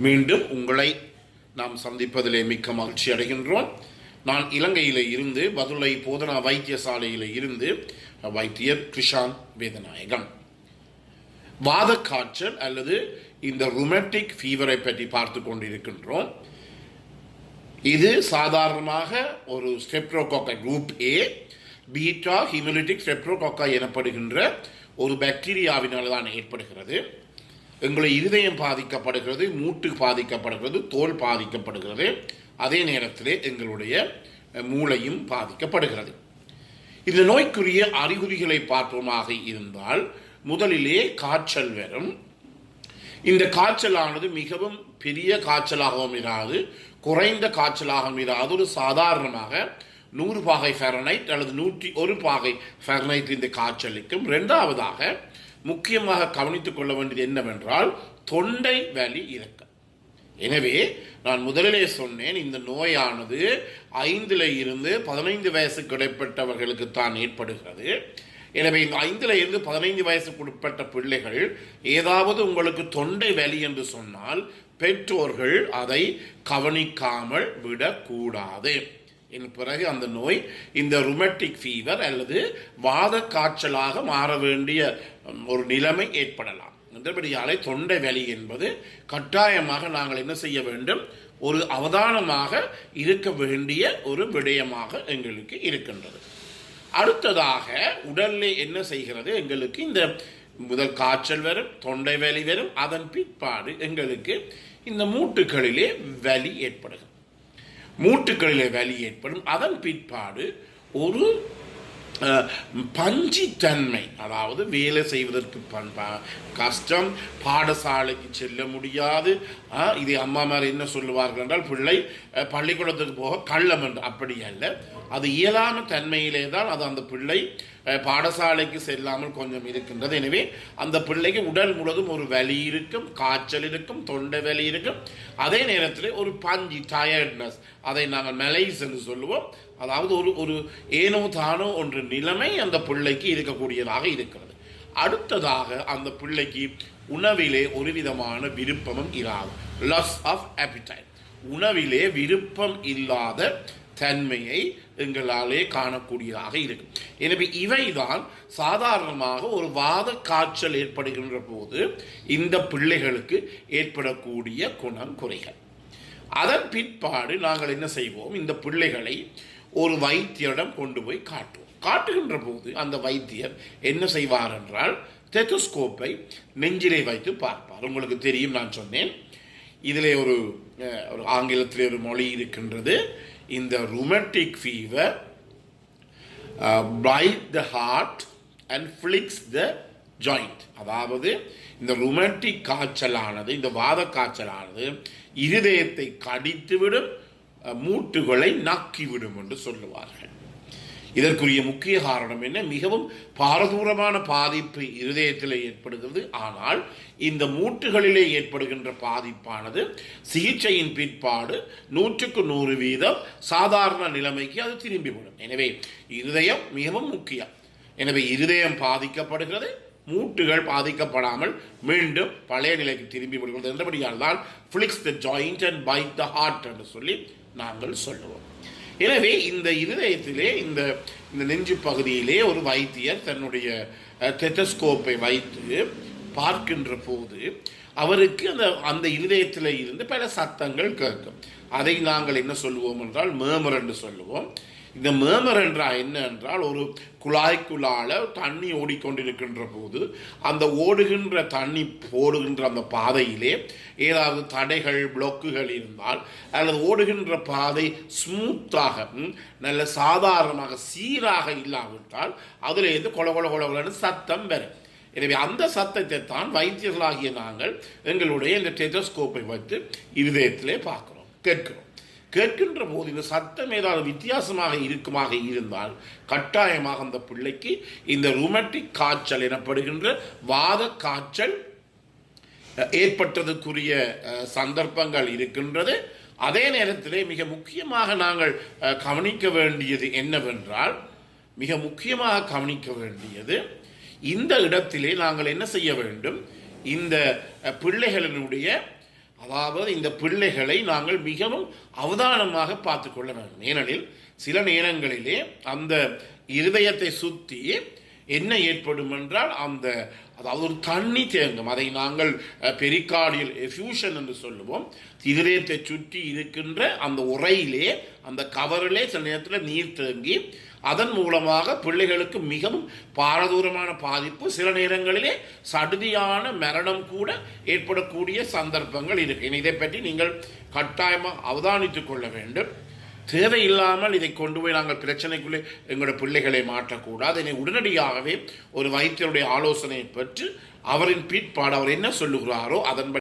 மீண்டும் உங்களை நாம் சந்திப்பதிலே மிக்க மகிழ்ச்சி அடைகின்றோம். நான் இலங்கையில் இருந்து பதுளை போதனா வைத்தியசாலையில் இருந்து வைத்தியர் கிருஷாந்த் வேதநாயகம். வாதக்காய்ச்சல் அல்லது இந்த ருமேட்டிக் ஃபீவரை பற்றி பார்த்து கொண்டிருக்கின்றோம். இது சாதாரணமாக ஒரு ஸ்ட்ரெப்டோகாக்கை குரூப் ஏ பீட்டா ஹிமோலிட்டிக் ஸ்ட்ரெப்டோகாக்கை எனப்படுகின்ற ஒரு பாக்டீரியாவினால் தான் ஏற்படுகிறது. எங்களை இருதயம் பாதிக்கப்படுகிறது, மூட்டு பாதிக்கப்படுகிறது, தோல் பாதிக்கப்படுகிறது, அதே நேரத்தில் எங்களுடைய மூளையும் பாதிக்கப்படுகிறது. இந்த நோய்க்குரிய அறிகுறிகளை பார்ப்போமாக இருந்தால் முதலிலே காய்ச்சல் வரும். இந்த காய்ச்சலானது மிகவும் பெரிய காய்ச்சலாகவும் இராது, குறைந்த காய்ச்சலாகவும் இராது. ஒரு சாதாரணமாக 100 பாகை ஃபாரன்ஹைட் அல்லது 101 பாகை ஃபாரன்ஹைட் இந்த காய்ச்சலுக்கும். இரண்டாவதாக முக்கியமாக கவனித்துக் கொள்ள வேண்டியது என்னவென்றால் தொண்டை வலி இருக்கு. எனவே நான் முதலிலே சொன்னேன், இந்த நோயானது 5 இருந்து 15 வயசுக்கு இடைப்பட்டவர்களுக்கு தான் ஏற்படுகிறது. எனவே இந்த 5 இருந்து 15 வயசுக்கு உட்பட்ட பிள்ளைகள் ஏதாவது உங்களுக்கு தொண்டை வலி என்று சொன்னால் பெற்றோர்கள் அதை கவனிக்காமல் விடக்கூடாது. என் பிறகு அந்த நோய் இந்த ருமேட்டிக் ஃபீவர் அல்லது வாத காய்ச்சலாக மாற வேண்டிய ஒரு நிலைமை ஏற்படலாம். என்றபடியாலே தொண்டை வலி என்பது கட்டாயமாக நாங்கள் என்ன செய்ய வேண்டும், ஒரு அவதானமாக இருக்க வேண்டிய ஒரு விடயமாக எங்களுக்கு இருக்கின்றது. அடுத்ததாக உடல்ல என்ன செய்கிறது, எங்களுக்கு இந்த முதல் காய்ச்சல் வரும், தொண்டை வலி வரும், அதன் பிற்பாடு எங்களுக்கு இந்த மூட்டுகளிலே வலி ஏற்படுகிறது. மூட்டுகளிலே வலி ஏற்படும். அதன் பிற்பாடு ஒரு பஞ்சித்தன்மை, அதாவது வேலை செய்வதற்கு கஷ்டம், பாடசாலைக்கு செல்ல முடியாது. இது அம்மாமார் என்ன சொல்லுவார்கள் என்றால், பிள்ளை பள்ளிக்கூடத்துக்கு போக கள்ளம் என்று. அப்படி அல்ல, அது இயலாம தன்மையிலே தான் அது அந்த பிள்ளை பாடசாலைக்கு செல்லாமல் கொஞ்சம் இருக்கின்றது. எனவே அந்த பிள்ளைக்கு உடல் முழுவதும் ஒரு வலி இருக்கும், காய்ச்சல் இருக்கும், தொண்டை வலி இருக்கும். அதே நேரத்தில் ஒரு பஞ்சி டயர்ட்னஸ், அதை நாங்கள் மெலைஸ் என்று சொல்லுவோம். அதாவது ஒரு ஏனோ தானோ ஒன்று நிலைமை அந்த பிள்ளைக்கு இருக்கக்கூடியதாக இருக்கிறது. அடுத்ததாக அந்த பிள்ளைக்கு உணவிலே ஒரு விதமான விருப்பமும் இராது, லாஸ் ஆஃப் appetite. உணவிலே விருப்பம் இல்லாத தன்மையை எங்களாலே காணக்கூடியதாக இருக்கும். எனவே இவைதான் சாதாரணமாக ஒரு வாத காய்ச்சல் ஏற்படுகின்ற போது இந்த பிள்ளைகளுக்கு ஏற்படக்கூடிய குணம் குறைகள். அதன் பிற்பாடு நாங்கள் என்ன செய்வோம், இந்த பிள்ளைகளை ஒரு வைத்தியரிடம் கொண்டு போய் காட்டுகின்ற போது அந்த வைத்தியர் என்ன செய்வார் என்றால் ஸ்டெத்தோஸ்கோப்பை நெஞ்சிலே வைத்து பார்ப்பார். உங்களுக்கு தெரியும், நான் சொன்னேன், இதிலே ஒரு ஆங்கிலத்திலே ஒரு மொழி இருக்கின்றது, இந்த rheumatic fever blight the heart and flicks the joint. அதாவது இந்த ருமேட்டிக் காய்ச்சலானது, இந்த வாத காய்ச்சலானது இருதயத்தை கடித்துவிடும், மூட்டுகளை நக்கிவிடும் என்று சொல்லுவார்கள். இதற்குரிய முக்கிய காரணம் என்ன, மிகவும் பாரதூரமான பாதிப்பு இருதயத்தில் ஏற்படுகிறது. ஆனால் இந்த மூட்டுகளிலே ஏற்படுகின்ற பாதிப்பானது சிகிச்சையின் பிற்பாடு 100% சாதாரண நிலைமைக்கு அது திரும்பிவிடும். எனவே இருதயம் மிகவும் முக்கியம். எனவே இருதயம் பாதிக்கப்படுகிறது, மூட்டுகள் பாதிக்கப்படாமல் மீண்டும் பழைய நிலைக்கு திரும்பி விடுகிறது. என்றபடியால் தான் flicks the joint and bite the heart என்று சொல்லி நாங்கள் சொல்லுவோம். எனவே இந்த இருதயத்திலே இந்த நெஞ்சு பகுதியிலே ஒரு வைத்தியர் தன்னுடைய ஸ்டெத்தோஸ்கோப்பை வைத்து பார்க்கின்ற போது அவருக்கு அந்த இருதயத்தில் இருந்து பல சத்தங்கள் கேட்கும். அதை நாங்கள் என்ன சொல்லுவோம் என்றால் மேமர் என்று சொல்லுவோம். இந்த மேமர் என்றால் என்ன என்றால், ஒரு குழாய்க்குள்ளால தண்ணி ஓடிக்கொண்டிருக்கின்ற போது அந்த ஓடுகின்ற தண்ணி போடுகின்ற அந்த பாதையிலே ஏதாவது தடைகள், பிளொக்குகள் இருந்தால், அல்லது ஓடுகின்ற பாதை ஸ்மூத்தாக நல்ல சாதாரணமாக சீராக இல்லாவிட்டால் அதிலேருந்து கொல கொல கொலன்னு சத்தம் வரும். எனவே அந்த சத்தத்தை தான் வைத்தியர்களாகிய நாங்கள் எங்களுடைய இந்த ஸ்டெத்தோஸ்கோப்பை வைத்து இருதயத்திலே பார்க்கிறோம், கேட்கின்ற போது இந்த சத்தம் ஏதாவது வித்தியாசமாக இருந்தால் கட்டாயமாக அந்த பிள்ளைக்கு இந்த ருமேட்டிக் காய்ச்சல் எனப்படுகின்ற வாத காய்ச்சல் ஏற்பட்டதுக்குரிய சந்தர்ப்பங்கள் இருக்கின்றது. அதே நேரத்திலே மிக முக்கியமாக நாங்கள் கவனிக்க வேண்டியது என்னவென்றால், இந்த இடத்திலே நாங்கள் என்ன செய்ய வேண்டும், இந்த பிள்ளைகளினுடைய அதாவது இந்த பிள்ளைகளை நாங்கள் மிகவும் அவதானமாக பார்த்து கொள்ள வேண்டும். ஏனெனில் சில நேரங்களிலே அந்த இருதயத்தை சுற்றி என்ன ஏற்படும் என்றால் அதாவது ஒரு தண்ணி தேங்கும். அதை நாங்கள் பெரிகார்டியல் எஃப்யூஷன் என்று சொல்லுவோம். இதயத்தை சுற்றி இருக்கின்ற அந்த உறையிலே, அந்த கவரிலே சில நேரத்தில் நீர் தேங்கி அதன் மூலமாக பிள்ளைகளுக்கு மிகவும் பாரதூரமான பாதிப்பு, சில நேரங்களிலே சடுதியான மரணம் கூட ஏற்படக்கூடிய சந்தர்ப்பங்கள் இருக்கு. இதை பற்றி நீங்கள் கட்டாயமாக அவதானித்துக் கொள்ள வேண்டும். தேவையில்லாமல் இதை கொண்டு போய் நாங்கள் பிரச்சனைக்குள்ளே எங்களுடைய பிள்ளைகளை மாற்றக்கூடாது. இதனை உடனடியாகவே ஒரு வைத்தியருடைய ஆலோசனையை பெற்று அவரின் பிற்பாடு அவர் என்ன சொல்லுகிறாரோ அதன்படி